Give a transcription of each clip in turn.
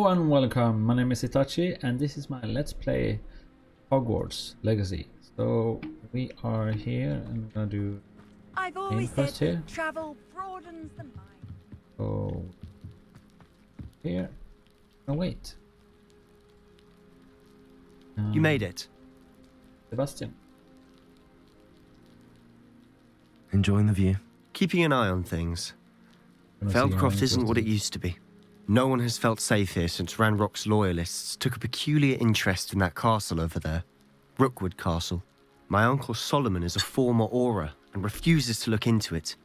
Hello and welcome, my name is Itachi and this is my Let's Play Hogwarts Legacy. So we are here and we're gonna do I've always said here. travel broadens the mind. So here, oh wait. You made it. Sebastian. Enjoying the view. Keeping an eye on things. Gonna see how Feldcroft isn't what it interesting- used to be. No one has felt safe here since Ranrock's loyalists took a peculiar interest in that castle over there. Rookwood Castle. My uncle Solomon is a former Auror and refuses to look into it,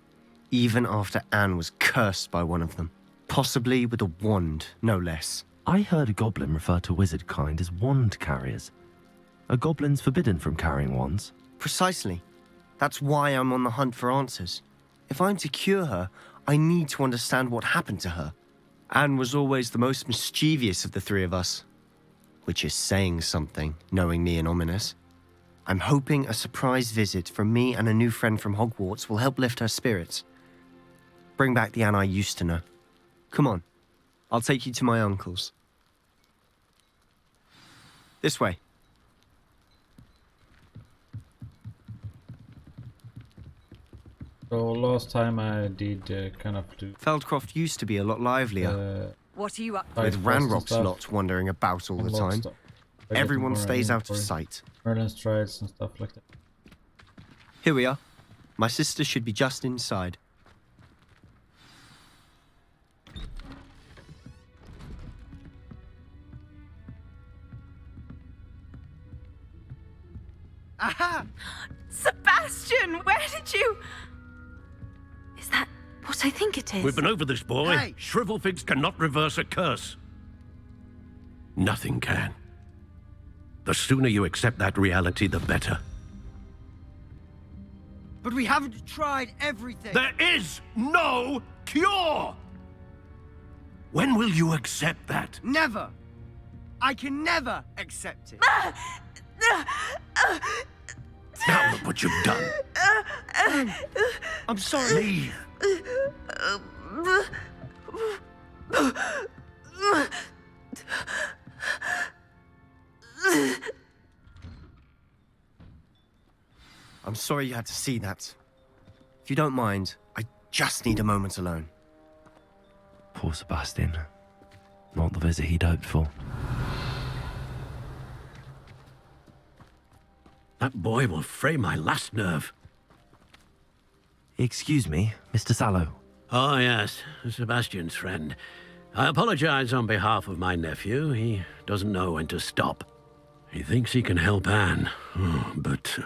even after Anne was cursed by one of them. Possibly with a wand, no less. I heard a goblin refer to wizard kind as wand carriers. Are goblins forbidden from carrying wands? Precisely. That's why I'm on the hunt for answers. If I'm to cure her, I need to understand what happened to her. Anne was always the most mischievous of the three of us. Which is saying something, knowing me and Ominous. I'm hoping a surprise visit from me and a new friend from Hogwarts will help lift her spirits. Bring back the Anne I used to know. Come on, I'll take you to my uncle's. This way. So last time I did kind of do Feldcroft used to be a lot livelier. What are you up to? With side quests and Ranrock's stuff, lot wandering about all the unlock time. stuff. I get Everyone more stays out of inventory, sight. Merlin strides and stuff like that. Here we are. My sister should be just inside. Aha! Sebastian, where did you... Is that what I think it is? We've been over this, boy. Hey! Shrivelfigs cannot reverse a curse. Nothing can. The sooner you accept that reality, the better. But we haven't tried everything. There is no cure! When will you accept that? Never. I can never accept it. Now look what you've done. I'm sorry. Leave. I'm sorry you had to see that. If you don't mind, I just need a moment alone. Poor Sebastian. Not the visit he'd hoped for. That boy will fray my last nerve. Excuse me, Mr. Sallow. Oh, yes, Sebastian's friend. I apologize on behalf of my nephew. He doesn't know when to stop. He thinks he can help Anne, but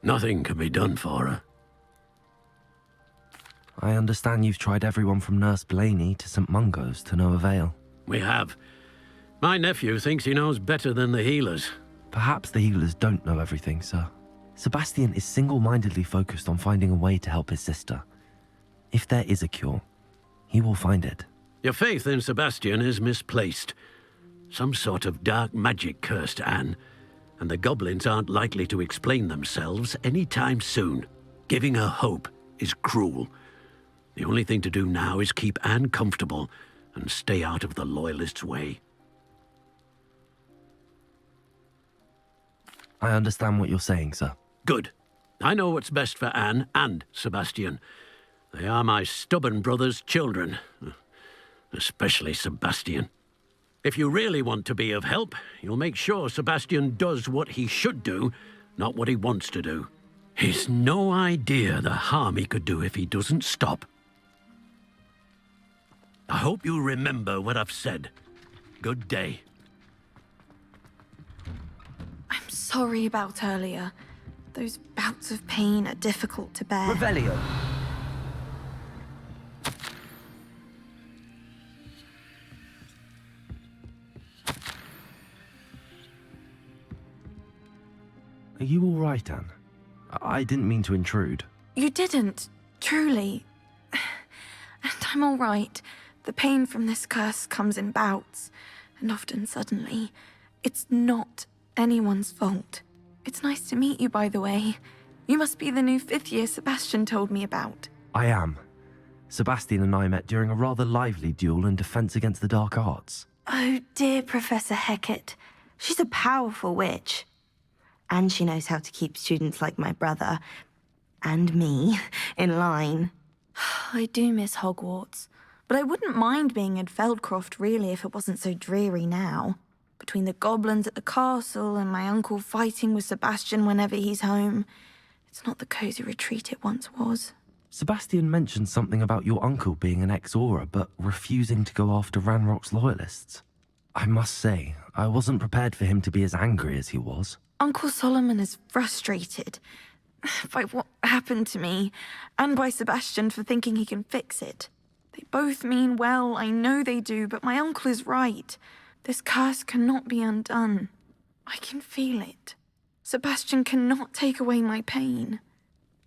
nothing can be done for her. I understand you've tried everyone from Nurse Blaney to St. Mungo's to no avail. We have. My nephew thinks he knows better than the healers. Perhaps the healers don't know everything, sir. Sebastian is single-mindedly focused on finding a way to help his sister. If there is a cure, he will find it. Your faith in Sebastian is misplaced. Some sort of dark magic cursed Anne, and the goblins aren't likely to explain themselves anytime soon. Giving her hope is cruel. The only thing to do now is keep Anne comfortable and stay out of the Loyalists' way. I understand what you're saying, sir. Good. I know what's best for Anne and Sebastian. They are my stubborn brother's children. Especially Sebastian. If you really want to be of help, you'll make sure Sebastian does what he should do, not what he wants to do. He's no idea the harm he could do if he doesn't stop. I hope you remember what I've said. Good day. I'm sorry about earlier. Those bouts of pain are difficult to bear. Revelio. Are you all right, Anne? I didn't mean to intrude. You didn't, truly. And I'm all right. The pain from this curse comes in bouts, and often suddenly. It's not anyone's fault. It's nice to meet you, by the way. You must be the new 5th year Sebastian told me about. I am. Sebastian and I met during a rather lively duel in defense against the dark arts. Oh dear, Professor Hecat. She's a powerful witch. And she knows how to keep students like my brother, and me, in line. I do miss Hogwarts, but I wouldn't mind being in Feldcroft really if it wasn't so dreary now. Between the goblins at the castle and my uncle fighting with Sebastian whenever he's home, it's not the cosy retreat it once was. Sebastian mentioned something about your uncle being an ex-Auror, but refusing to go after Ranrock's loyalists. I must say, I wasn't prepared for him to be as angry as he was. Uncle Solomon is frustrated by what happened to me, and by Sebastian for thinking he can fix it. They both mean well, I know they do, but my uncle is right. This curse cannot be undone. I can feel it. Sebastian cannot take away my pain.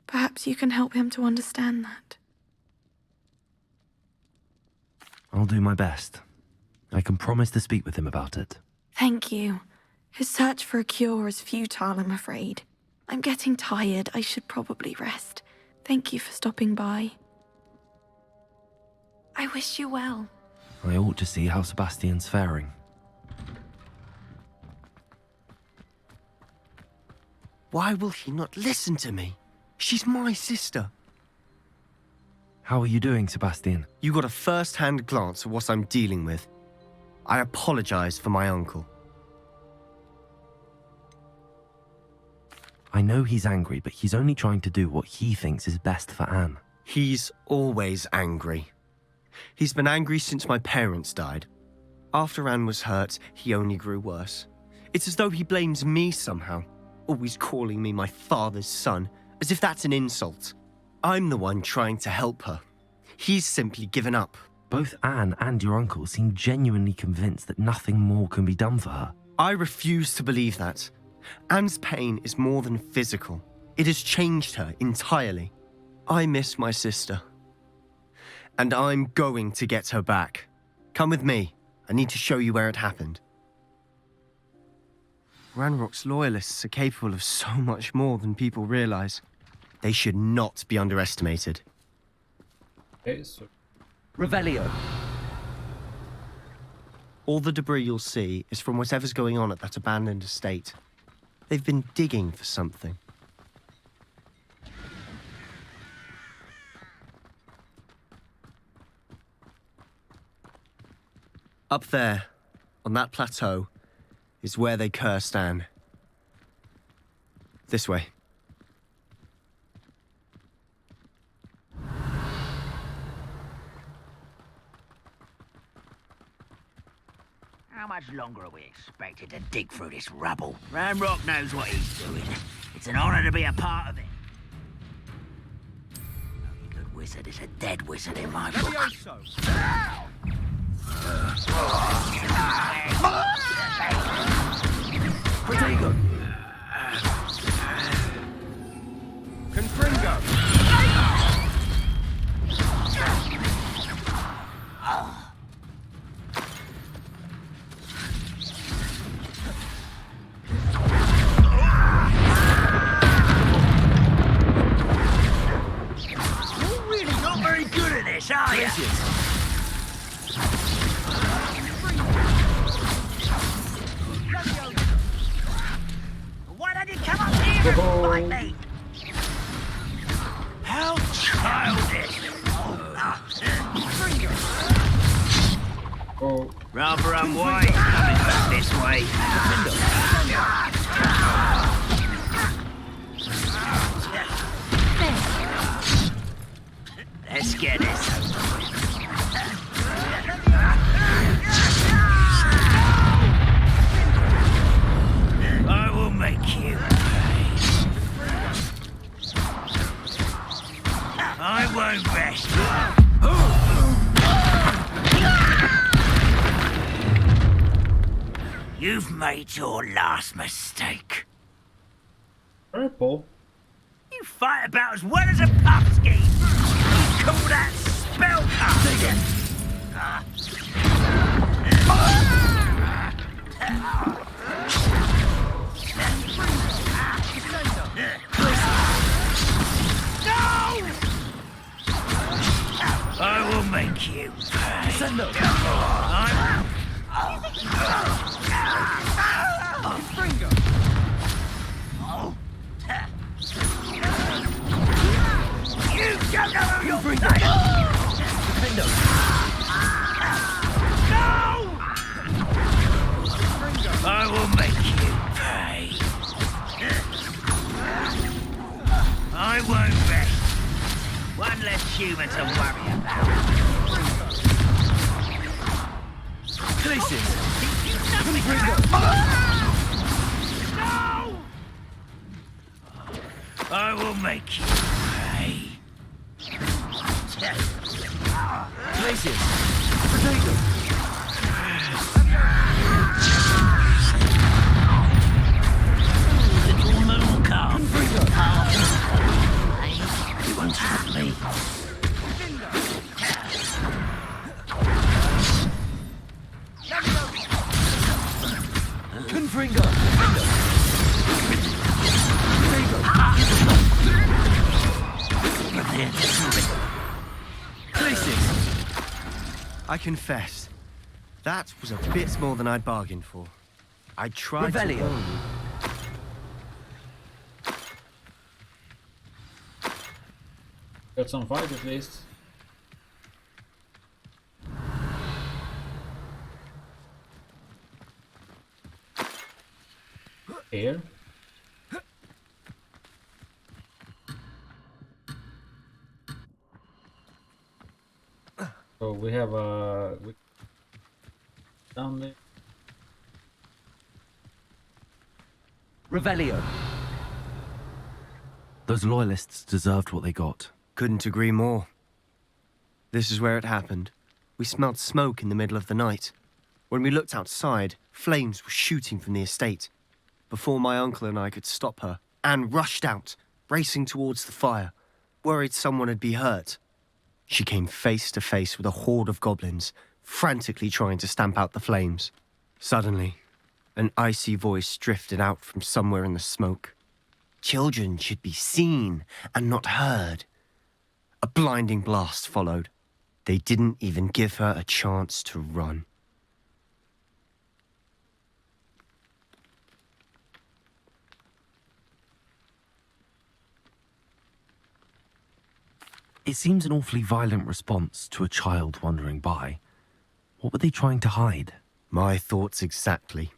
Perhaps you can help him to understand that. I'll do my best. I can promise to speak with him about it. Thank you. His search for a cure is futile, I'm afraid. I'm getting tired. I should probably rest. Thank you for stopping by. I wish you well. I ought to see how Sebastian's faring. Why will he not listen to me? She's my sister. How are you doing, Sebastian? You got a first-hand glance at what I'm dealing with. I apologize for my uncle. I know he's angry, but he's only trying to do what he thinks is best for Anne. He's always angry. He's been angry since my parents died. After Anne was hurt, he only grew worse. It's as though he blames me somehow, always calling me my father's son, as if that's an insult. I'm the one trying to help her. He's simply given up. Both Anne and your uncle seem genuinely convinced that nothing more can be done for her. I refuse to believe that. Anne's pain is more than physical. It has changed her entirely. I miss my sister. And I'm going to get her back. Come with me. I need to show you where it happened. Ranrock's loyalists are capable of so much more than people realize. They should not be underestimated. Okay, so Revelio. All the debris you'll see is from whatever's going on at that abandoned estate. They've been digging for something. Up there, on that plateau, is where they cursed Anne. This way. How much longer are we expected to dig through this rubble? Ranrock knows what he's doing. It's an honor to be a part of it. Only good wizard is a dead wizard in my book. Protego! Confringo! You're really not very good at this, are you? Why don't you come up here and fight me? How childish! oh, Rather unwise coming back this way. Let's get this. I will make you pay. I won't rest. You've made your last mistake. purple. You fight about as well as a pumpkin. You call that spellcasting? I will make you pay. I will. You don't know who you're playing! No! I will make you pay. I won't rest. One less human to worry about. Places. No! I will make you pay. Places. Potato. Little moon calf. You won't stop me. Confringo. Places. I confess, that was a bit more than I'd bargained for. I tried to Revelio. warn you. Got some fight at least. Here. So we have down there. Revelio. Those loyalists deserved what they got. Couldn't agree more. This is where it happened. We smelled smoke in the middle of the night. When we looked outside, flames were shooting from the estate. Before my uncle and I could stop her, Anne rushed out, racing towards the fire, worried someone had been hurt. She came face to face with a horde of goblins, frantically trying to stamp out the flames. Suddenly, an icy voice drifted out from somewhere in the smoke. Children should be seen and not heard. A blinding blast followed. They didn't even give her a chance to run. It seems an awfully violent response to a child wandering by. What were they trying to hide? My thoughts exactly.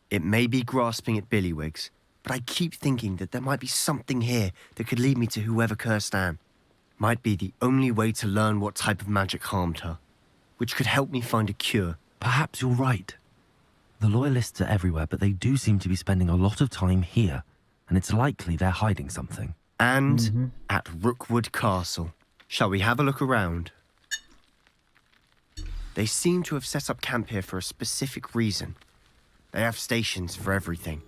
It may be grasping at Billywigs, but I keep thinking that there might be something here that could lead me to whoever cursed Anne. Might be the only way to learn what type of magic harmed her, which could help me find a cure. Perhaps you're right. The loyalists are everywhere, but they do seem to be spending a lot of time here, and it's likely they're hiding something. And at Rookwood Castle. Shall we have a look around? They seem to have set up camp here for a specific reason. They have stations for everything.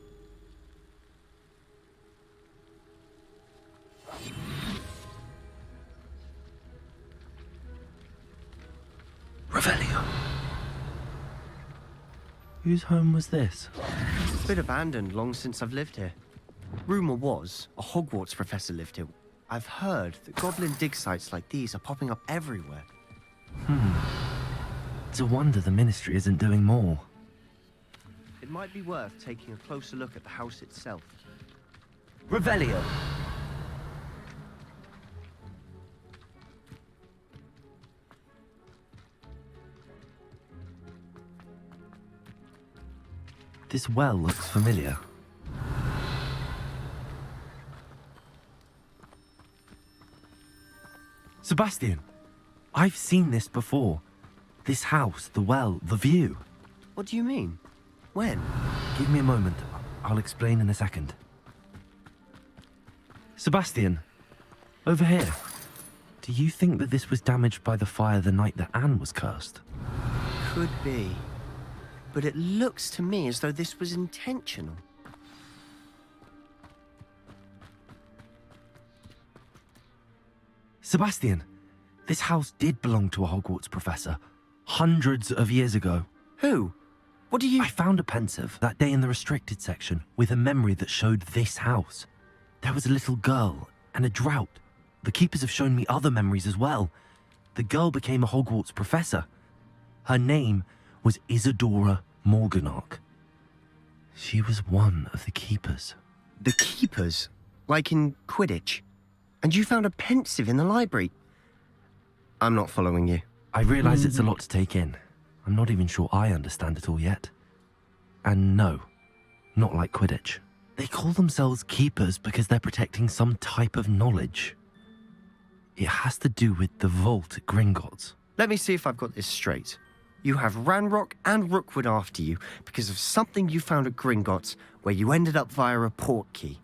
Revelio. Whose home was this? It's been abandoned long since I've lived here. Rumour was a Hogwarts professor lived here. I've heard that goblin dig sites like these are popping up everywhere. It's a wonder the Ministry isn't doing more. It might be worth taking a closer look at the house itself. Revelio. This well looks familiar. Sebastian, I've seen this before. This house, the well, the view. What do you mean? When? Give me a moment. I'll explain in a second. Sebastian, over here. Do you think that this was damaged by the fire the night that Anne was cursed? Could be. But it looks to me as though this was intentional. Sebastian, this house did belong to a Hogwarts professor, hundreds of years ago. Who? What do you... I found a pensive that day in the restricted section with a memory that showed this house. There was a little girl and a drought. The keepers have shown me other memories as well. The girl became a Hogwarts professor. Her name was Isadora Morganach. She was one of the keepers. The keepers? Like in Quidditch? And you found a pensive in the library? I'm not following you. I realize it's a lot to take in. I'm not even sure I understand it all yet. And no, not like Quidditch. They call themselves keepers because they're protecting some type of knowledge. It has to do with the vault at Gringotts. Let me see if I've got this straight. You have Ranrock and Rookwood after you because of something you found at Gringotts where you ended up via a portkey.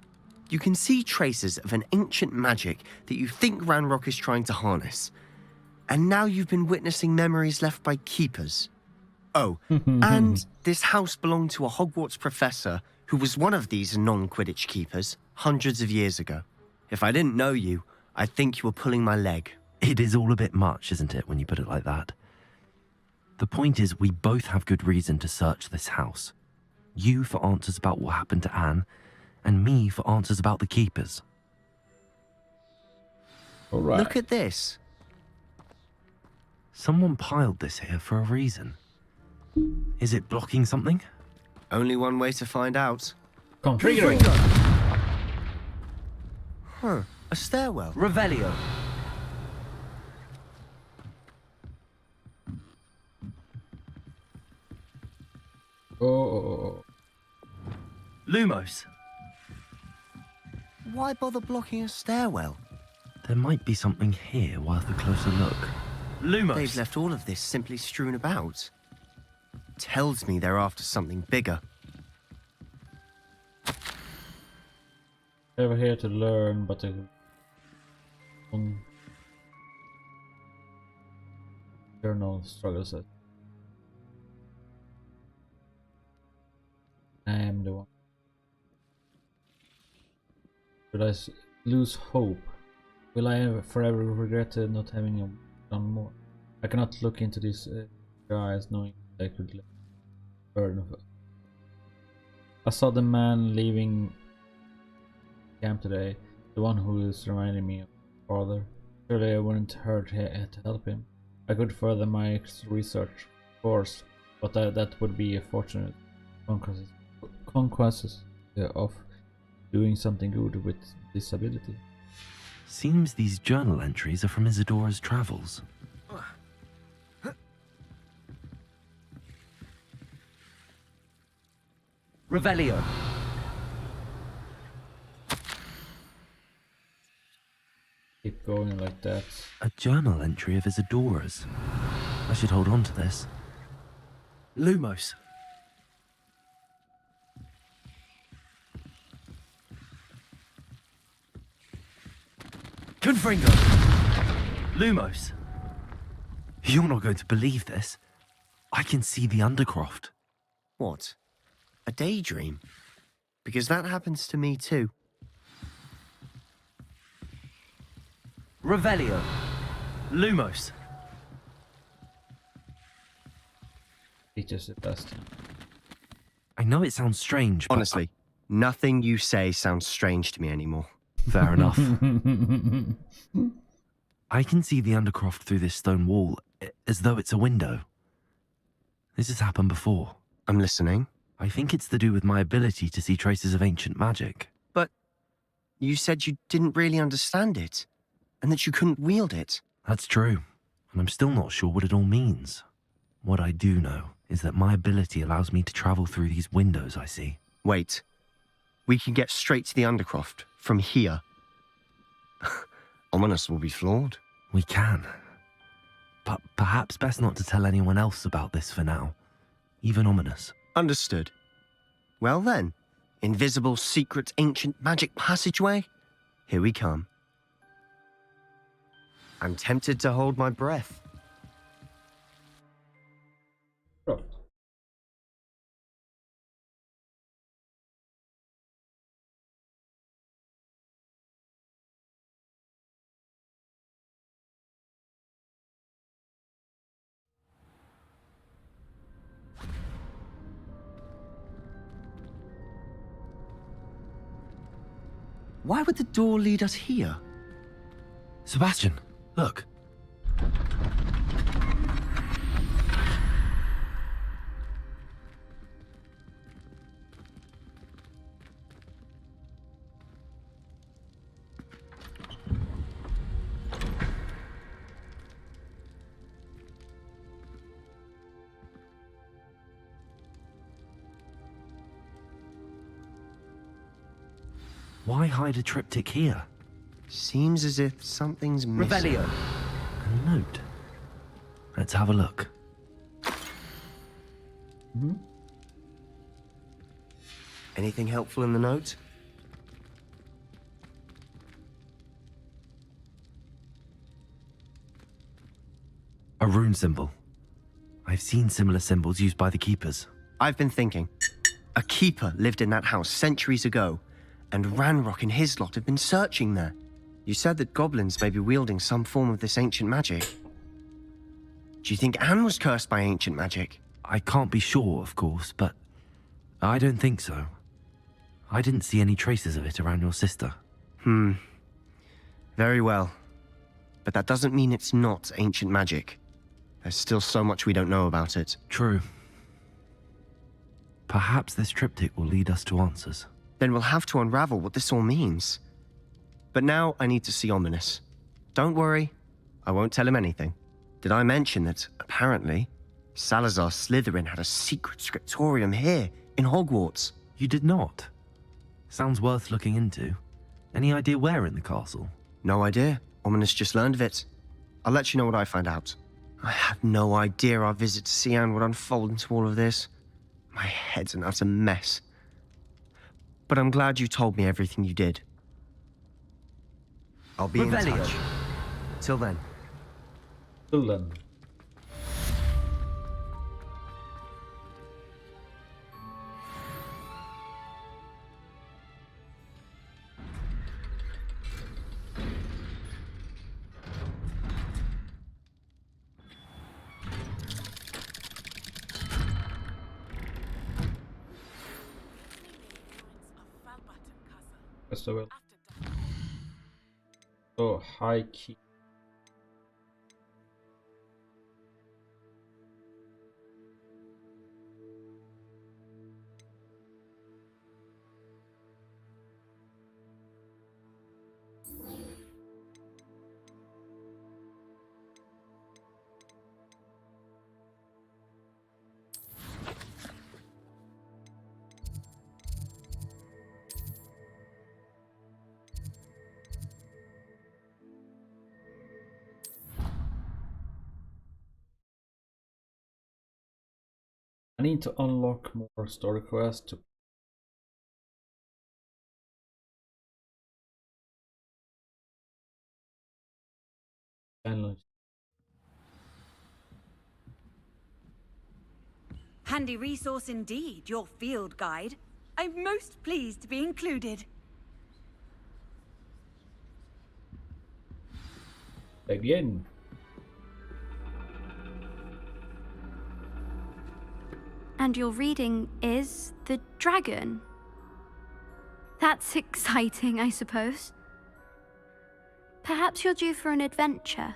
You can see traces of an ancient magic that you think Ranrock is trying to harness. And now you've been witnessing memories left by keepers. Oh, and this house belonged to a Hogwarts professor who was one of these non-Quidditch keepers hundreds of years ago. If I didn't know you, I'd think you were pulling my leg. It is all a bit much, isn't it, when you put it like that? The point is, we both have good reason to search this house. You for answers about what happened to Anne, and me for answers about the keepers. All right. Look at this. Someone piled this here for a reason. Is it blocking something? Only one way to find out. Configure. Huh, a stairwell. Revelio. Oh. Lumos. Why bother blocking a stairwell? There might be something here worth a closer look. Lumos. They've left all of this simply strewn about. Tells me they're after something bigger. They were here to learn, but they journal struggles. I am the one. Should I lose hope? Will I ever forever regret not having done more? I cannot look into these eyes knowing they could burn. I saw the man leaving camp today, the one who is reminding me of father. Surely I wouldn't hurt to help him. I could further my research, of course, but that would be a fortunate conquest of doing something good with this ability. Seems these journal entries are from Isadora's travels. Revelio. Keep going like that. A journal entry of Isadora's. I should hold on to this. Lumos. Confringo. Lumos. You're not going to believe this. I can see the Undercroft. What? A daydream? Because that happens to me too. Revelio. Lumos. Teaches the best. I know it sounds strange, but Honestly, nothing you say sounds strange to me anymore. fair enough. I can see the Undercroft through this stone wall, as though it's a window. This has happened before. I'm listening. I think it's to do with my ability to see traces of ancient magic. But you said you didn't really understand it, and that you couldn't wield it. That's true, and I'm still not sure what it all means. What I do know is that my ability allows me to travel through these windows I see. Wait. We can get straight to the Undercroft from here. Ominous will be flawed. We can. But perhaps best not to tell anyone else about this for now. Even Ominous. Understood. Well then, invisible, secret, ancient magic passageway? Here we come. I'm tempted to hold my breath. Why would the door lead us here? Sebastian, look. Why hide a triptych here? Seems as if something's missing. Revelio. A note. Let's have a look. Anything helpful in the note? A rune symbol. I've seen similar symbols used by the keepers. I've been thinking. A keeper lived in that house centuries ago, and Ranrock and his lot have been searching there. You said that goblins may be wielding some form of this ancient magic. Do you think Anne was cursed by ancient magic? I can't be sure, of course, but I don't think so. I didn't see any traces of it around your sister. Very well. But that doesn't mean it's not ancient magic. There's still so much we don't know about it. True. Perhaps this triptych will lead us to answers. Then we'll have to unravel what this all means. But now I need to see Ominous. Don't worry, I won't tell him anything. Did I mention that, apparently, Salazar Slytherin had a secret scriptorium here in Hogwarts? You did not? Sounds worth looking into. Any idea where in the castle? No idea. Ominous just learned of it. I'll let you know what I find out. I had no idea our visit to Cian would unfold into all of this. My head's an utter mess. But I'm glad you told me everything you did. I'll be in Revelio. touch. Till then. Till then. So, high key. I need to unlock more story quests to challenge. Handy resource indeed, your field guide. I'm most pleased to be included. Begin. And your reading is The Dragon. That's exciting, I suppose. Perhaps you're due for an adventure.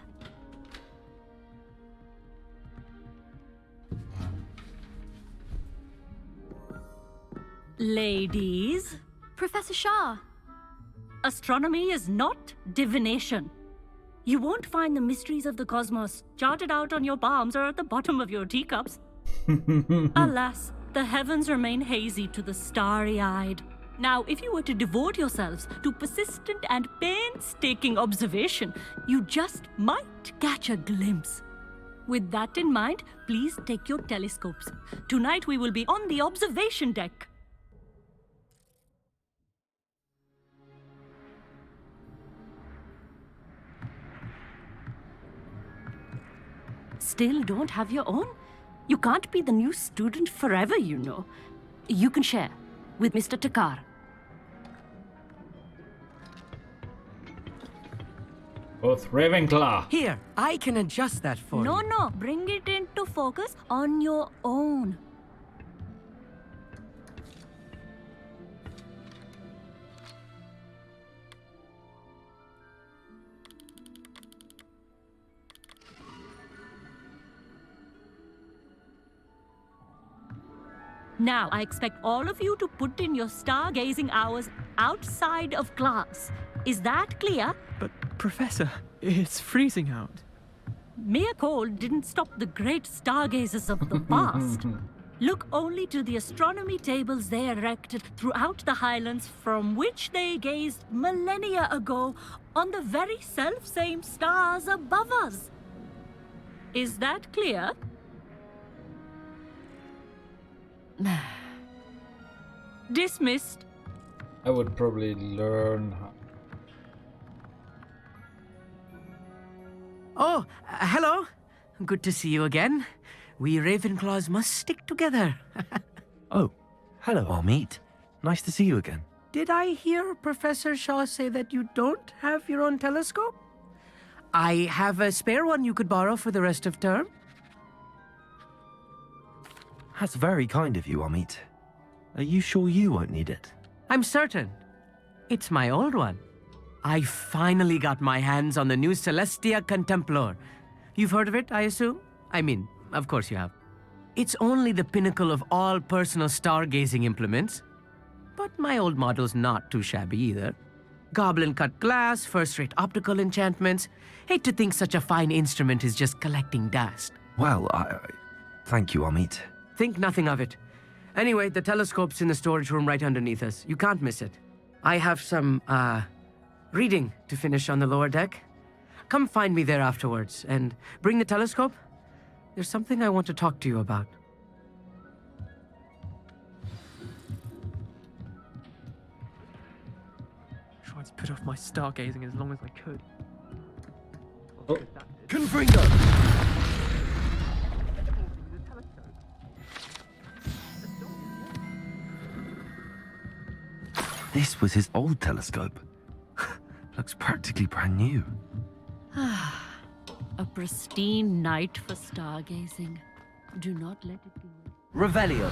Ladies, Professor Shah. astronomy is not divination. You won't find the mysteries of the cosmos charted out on your palms or at the bottom of your teacups. Alas, the heavens remain hazy to the starry-eyed. Now, if you were to devote yourselves to persistent and painstaking observation, you just might catch a glimpse. With that in mind, please take your telescopes. Tonight we will be on the observation deck. Still don't have your own? You can't be the new student forever, you know. You can share with Mr. Takar. Both RavenClaw. Here, I can adjust that for you. No, bring it into focus on your own. Now, I expect all of you to put in your stargazing hours outside of class. Is that clear? But, Professor, it's freezing out. Mere cold didn't stop the great stargazers of the past. look only to the astronomy tables they erected throughout the Highlands, from which they gazed millennia ago on the very self-same stars above us. Is that clear? Dismissed. I would probably learn how. Oh, hello. Good to see you again. We RavenClaws must stick together. Oh, hello, Amit. Nice to see you again. Did I hear Professor Shaw say that you don't have your own telescope? I have a spare one you could borrow for the rest of term. That's very kind of you, Amit. Are you sure you won't need it? I'm certain. It's my old one. I finally got my hands on the new Celestia Contemplar. You've heard of it, I assume? I mean, of course you have. It's only the pinnacle of all personal stargazing implements. But my old model's not too shabby either. Goblin-cut glass, first-rate optical enchantments. Hate to think such a fine instrument is just collecting dust. Well, thank you, Amit. Think nothing of it. Anyway, the telescope's in the storage room right underneath us. You can't miss it. I have some, reading to finish on the lower deck. Come find me there afterwards, and bring the telescope. There's something I want to talk to you about. Tried to put off my stargazing as long as I could. Oh. Confringo! This was his old telescope. Looks practically brand new. A pristine night for stargazing. Do not let it go. Revelio.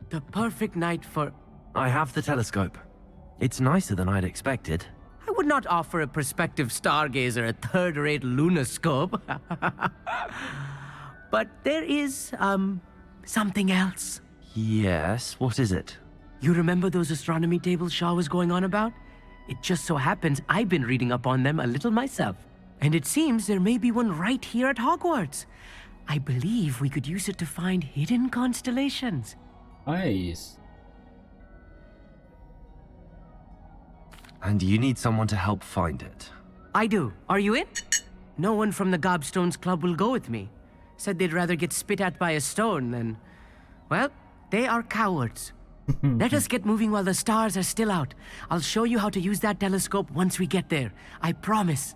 The perfect night for... I have the telescope. It's nicer than I'd expected. I would not offer a prospective stargazer a third-rate lunoscope. But there is, something else. Yes, what is it? You remember those astronomy tables Shaw was going on about? It just so happens I've been reading up on them a little myself. And it seems there may be one right here at Hogwarts. I believe we could use it to find hidden constellations. Nice. And you need someone to help find it. I do. Are you in? No one from the Gobstones Club will go with me. Said they'd rather get spit at by a stone than... Well, they are cowards. Let us get moving while the stars are still out. I'll show you how to use that telescope once we get there. I promise.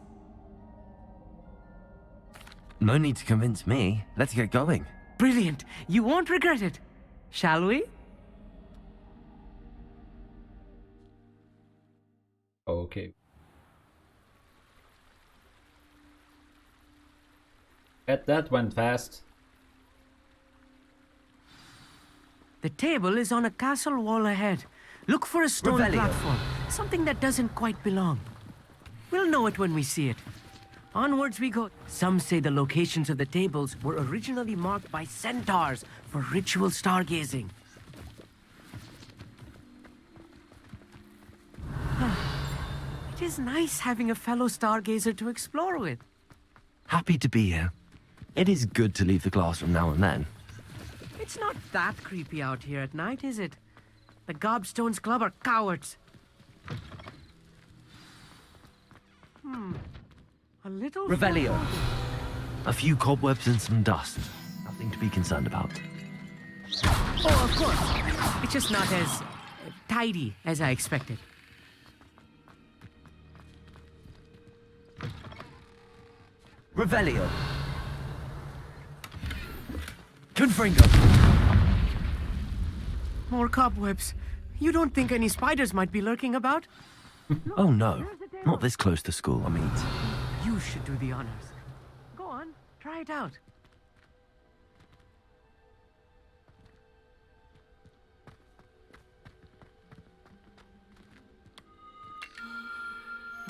No need to convince me. Let's get going. Brilliant. You won't regret it. Shall we? Okay. That went fast. The table is on a castle wall ahead. Look for a stone Revelio. platform. Something that doesn't quite belong. We'll know it when we see it. Onwards we go. Some say the locations of the tables were originally marked by centaurs for ritual stargazing. It is nice having a fellow stargazer to explore with. Happy to be here. It is good to leave the classroom now and then. It's not that creepy out here at night, is it? The Gobstones Club are cowards. A little... Revelio. A few cobwebs and some dust. Nothing to be concerned about. Oh, of course. It's just not as tidy as I expected. Revelio. Confringo. More cobwebs. You don't think any spiders might be lurking about? Oh no. Not this close to school, Amit. You should do the honors. Go on, try it out.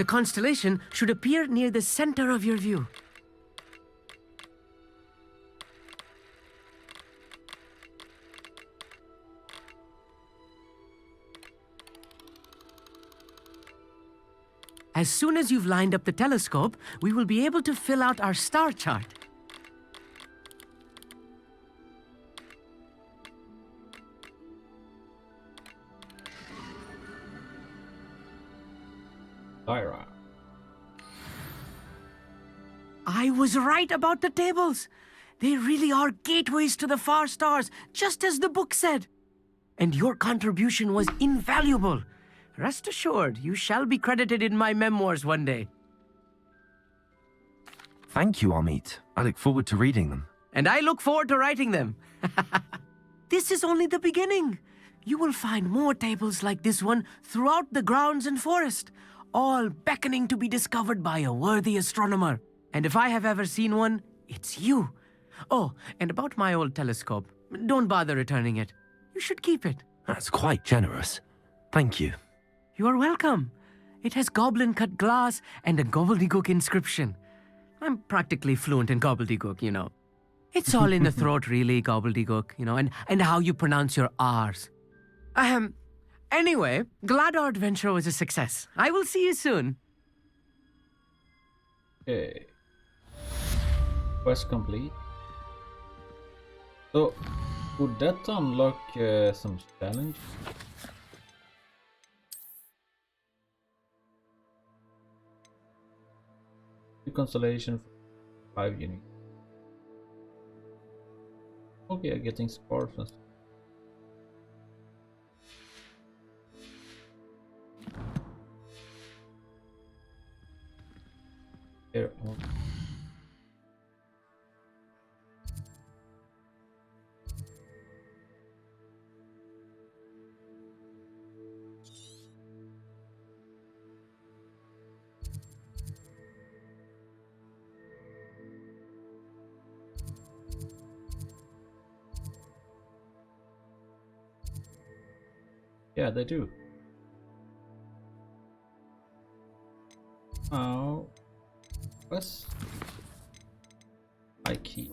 The constellation should appear near the center of your view. As soon as you've lined up the telescope, we will be able to fill out our star chart. Lyra. I was right about the tables. They really are gateways to the far stars, just as the book said. And your contribution was invaluable. Rest assured, you shall be credited in my memoirs one day. Thank you, Amit. I look forward to reading them. And I look forward to writing them. This is only the beginning. You will find more tables like this one throughout the grounds and forest, all beckoning to be discovered by a worthy astronomer. And if I have ever seen one, it's you. Oh, and about my old telescope, don't bother returning it. You should keep it. That's quite generous. Thank you. You are welcome. It has goblin-cut glass and a gobbledygook inscription. I'm practically fluent in gobbledygook, you know. It's all in the throat, really, gobbledygook, you know, and how you pronounce your R's. Anyway, glad our adventure was a success. I will see you soon. Okay. Quest complete. So, would that unlock some challenge? Consolation for 5 units. Okay, getting scores and stuff. Here. Yeah, they do. Oh, what's my key?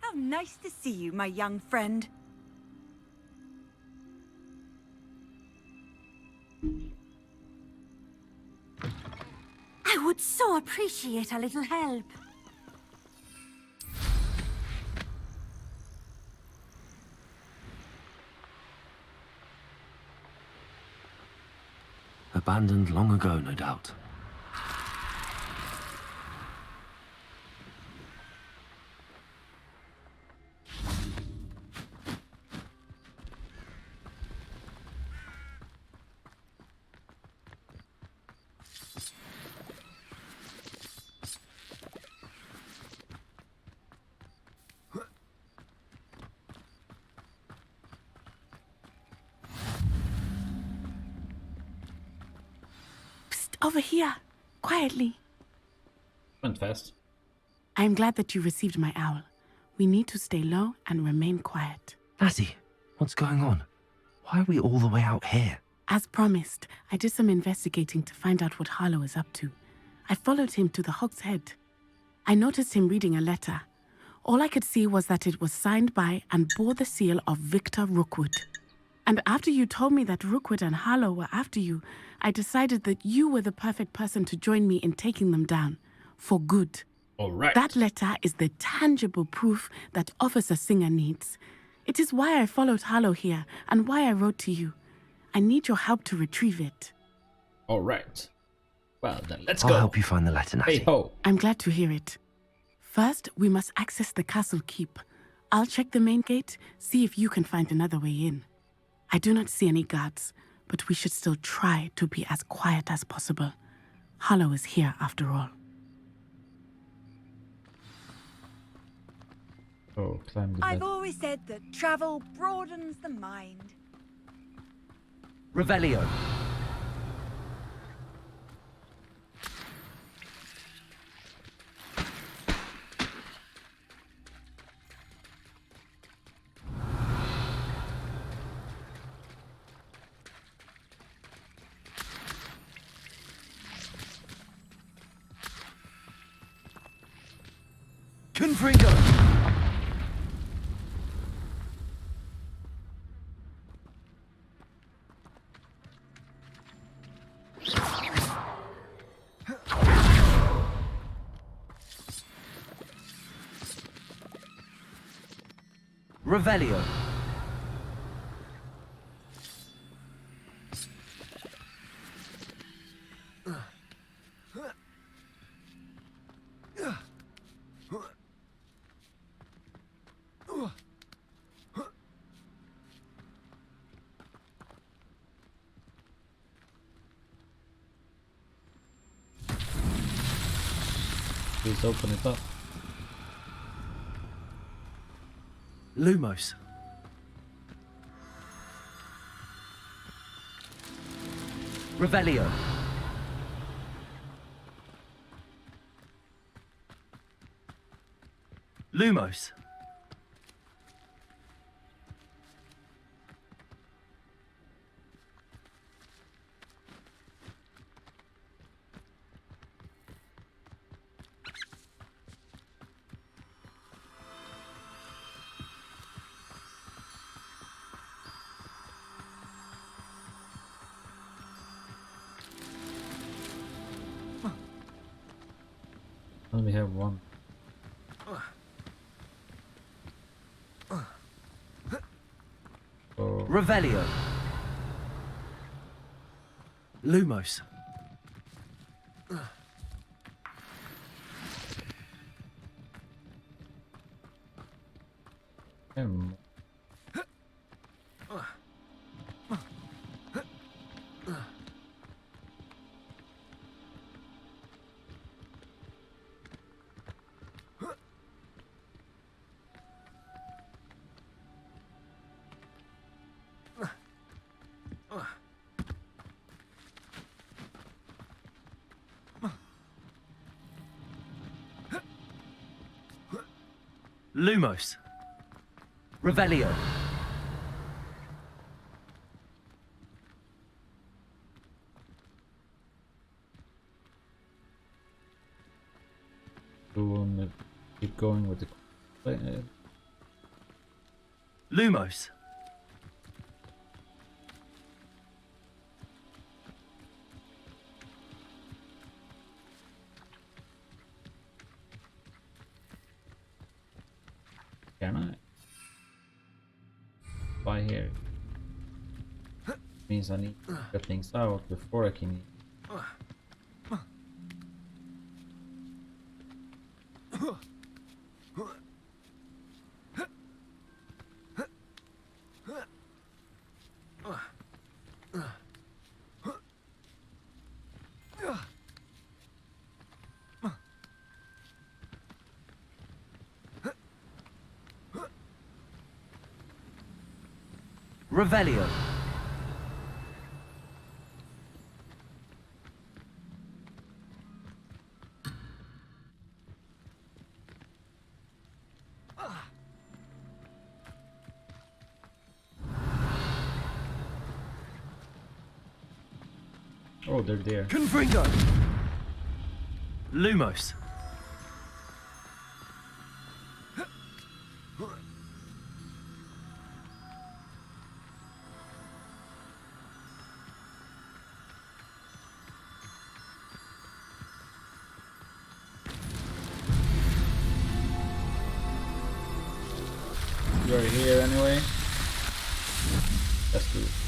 How nice to see you, my young friend. I would so appreciate a little help. Abandoned long ago, no doubt. Over here, quietly. Went fast. I am glad that you received my owl. We need to stay low and remain quiet. Lassie, what's going on? Why are we all the way out here? As promised, I did some investigating to find out what Harlow is up to. I followed him to the Hog's Head. I noticed him reading a letter. All I could see was that it was signed by and bore the seal of Victor Rookwood. And after you told me that Rookwood and Harlow were after you, I decided that you were the perfect person to join me in taking them down. For good. All right. That letter is the tangible proof that Officer Singer needs. It is why I followed Harlow here and why I wrote to you. I need your help to retrieve it. All right. Well, then let's I'll go. help you find the letter, Natty. Hey ho. I'm glad to hear it. First, we must access the castle keep. I'll check the main gate, see if you can find another way in. I do not see any guards, but we should still try to be as quiet as possible. Hollow is here after all. Oh, climb the I've bed. always said that travel broadens the mind. Revelio. Confringo. Revelio. Please open it up. Lumos. Revelio. Lumos. I only have one. Oh, Revelio. Lumos. damn. Lumos. Revelio. Keep going with the. Lumos. Can I? By here. Means I need to get things out before I can eat. Revelio. Oh, they're there. Confringo. Lumos. You're here anyway. Let's do it.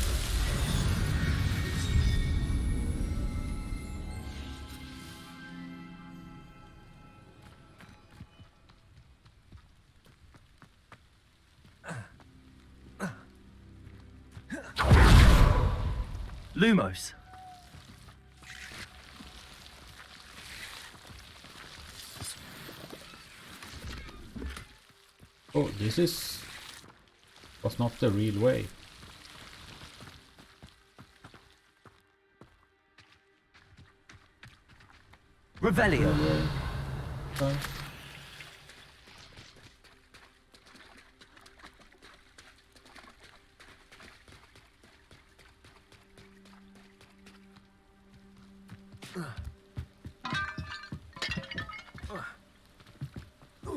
Lumos. Oh, this was not the real way. Revelio.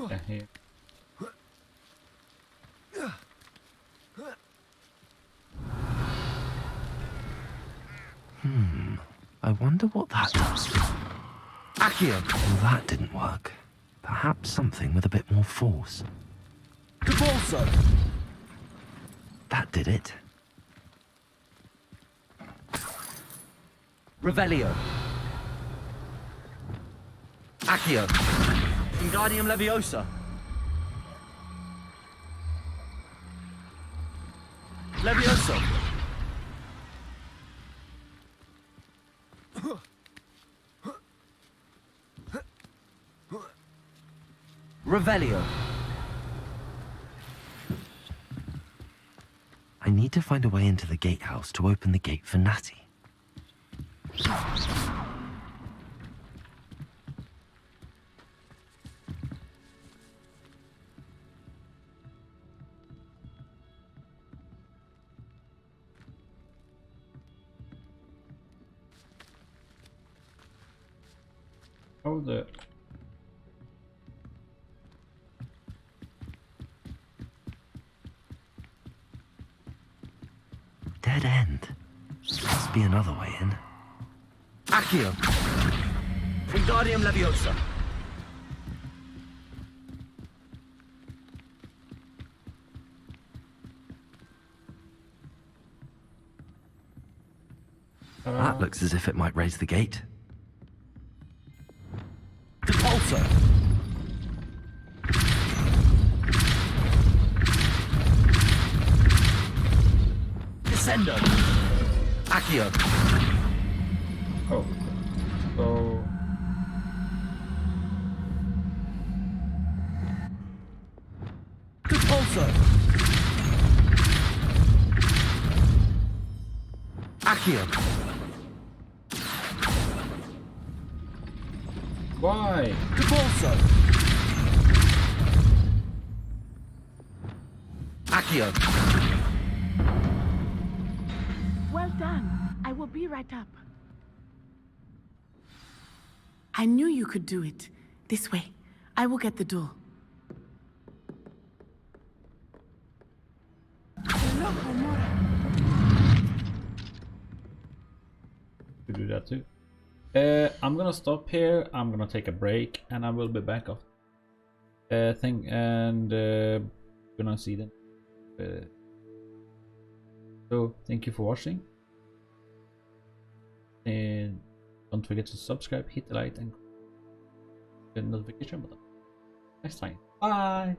Yeah, here. I wonder what that does. Accio! Well, that didn't work. Perhaps something with a bit more force. Cabalso! That did it. Revelio. Accio. Wingardium Leviosa. Levioso. Revelio. I need to find a way into the gatehouse to open the gate for Natty. Oh, the Dead end. Must be another way in. Accio. Wingardium Leviosa. That looks as if it might raise the gate. Depulso. Descendo. Accio. oh, so Depulso. Accio. why? Depulso. Accio. Well done. I will be right up. I knew you could do it. This way. I will get the door. To do that too. I'm gonna stop here. I'm gonna take a break, and I will be back off. Gonna see them. So thank you for watching, and don't forget to subscribe, hit the like, and the notification button. Next time. Bye.